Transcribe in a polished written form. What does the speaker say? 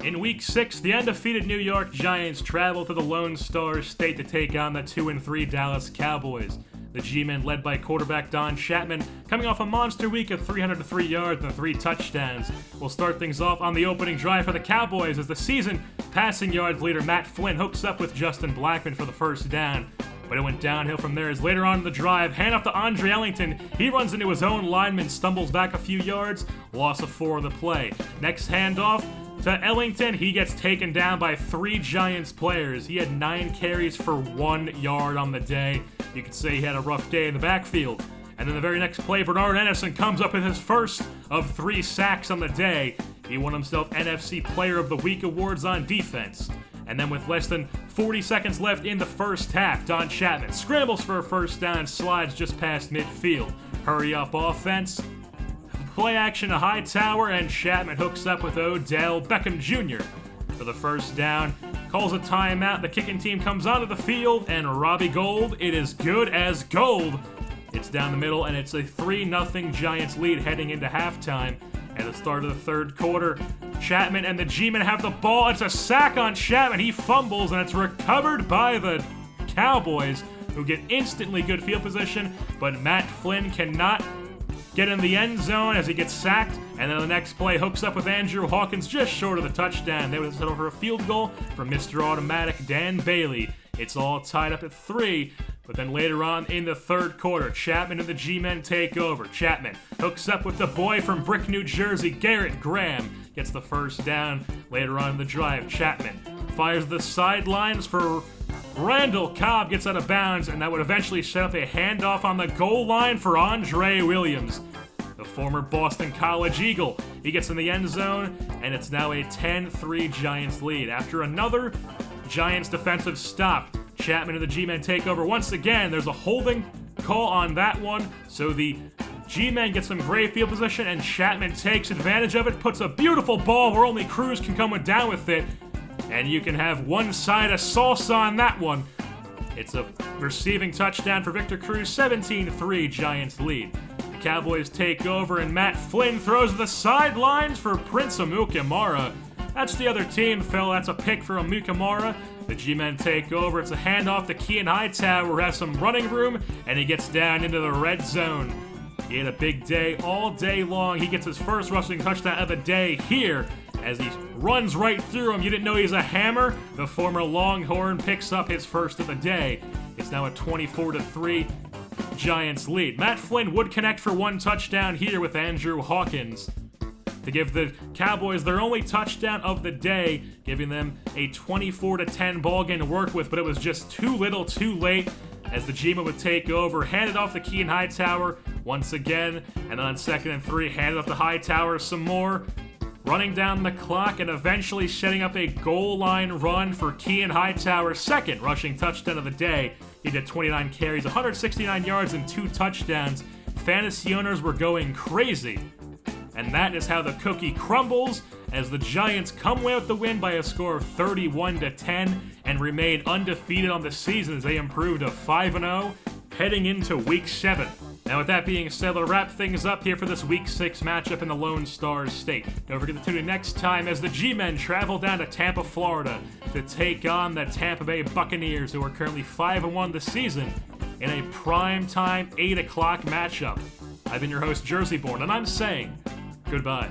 In Week 6, the undefeated New York Giants travel to the Lone Star State to take on the 2-3 Dallas Cowboys. The G-Men, led by quarterback Don Chapman, coming off a monster week of 303 yards and 3 touchdowns, will start things off on the opening drive for the Cowboys as the season passing yards leader Matt Flynn hooks up with Justin Blackmon for the first down. But it went downhill from there as later on in the drive, handoff to Andre Ellington. He runs into his own lineman, stumbles back a few yards, loss of 4 on the play. Next handoff to Ellington, he gets taken down by 3 Giants players. He had 9 carries for 1 yard on the day. You could say he had a rough day in the backfield. And then the very next play, Bernard Ennison comes up with his first of 3 sacks on the day. He won himself NFC Player of the Week awards on defense. And then with less than 40 seconds left in the first half, Don Chapman scrambles for a first down, slides just past midfield. Hurry up offense. Play action to Hightower, and Chapman hooks up with Odell Beckham Jr. for the first down. Calls a timeout. The kicking team comes onto the field, and Robbie Gould, it is good as gold. It's down the middle, and it's a 3-0 Giants lead heading into halftime. At the start of the third quarter, Chapman and the G-Men have the ball. It's a sack on Chapman. He fumbles, and it's recovered by the Cowboys, who get instantly good field position, but Matt Flynn cannot get in the end zone as he gets sacked, and then the next play hooks up with Andrew Hawkins just short of the touchdown. They would settle for a field goal from Mr. Automatic Dan Bailey. It's all tied up at 3, but then later on in the third quarter, Chapman and the G-Men take over. Chapman hooks up with the boy from Brick, New Jersey, Garrett Graham, gets the first down. Later on in the drive, Chapman fires the sidelines for Randall Cobb, gets out of bounds, and that would eventually set up a handoff on the goal line for Andre Williams, the former Boston College Eagle. He gets in the end zone, and it's now a 10-3 Giants lead. After another Giants defensive stop, Chapman and the G-Men take over once again. There's a holding call on that one, so the G-Men get some great field position, and Chapman takes advantage of it, puts a beautiful ball where only Cruz can come down with it, and you can have one side of salsa on that one. It's a receiving touchdown for Victor Cruz, 17-3 Giants lead. The Cowboys take over, and Matt Flynn throws the sidelines for Prince Amukamara. That's the other team, Phil. That's a pick for Amukamara. The G-Men take over. It's a handoff to Kean Hightower, who has some running room, and he gets down into the red zone. He had a big day all day long. He gets his first rushing touchdown of the day here as he runs right through him. You didn't know he's a hammer? The former Longhorn picks up his first of the day. It's now a 24-3 Giants lead. Matt Flynn would connect for 1 touchdown here with Andrew Hawkins to give the Cowboys their only touchdown of the day, giving them a 24-10 ball game to work with, but it was just too little, too late, as the G-Men would take over, handed off to Kean Hightower once again, and then on 2nd and 3, handed off to Hightower some more, running down the clock and eventually setting up a goal line run for Kean Hightower's second rushing touchdown of the day. He did 29 carries, 169 yards, and 2 touchdowns. Fantasy owners were going crazy. And that is how the cookie crumbles as the Giants come away with the win by a score of 31-10 and remain undefeated on the season as they improve to 5-0 heading into Week 7. Now with that being said, we'll wrap things up here for this Week 6 matchup in the Lone Star State. Don't forget to tune in next time as the G-Men travel down to Tampa, Florida to take on the Tampa Bay Buccaneers, who are currently 5-1 this season in a primetime 8 o'clock matchup. I've been your host, JerseyBorn, and I'm saying goodbye.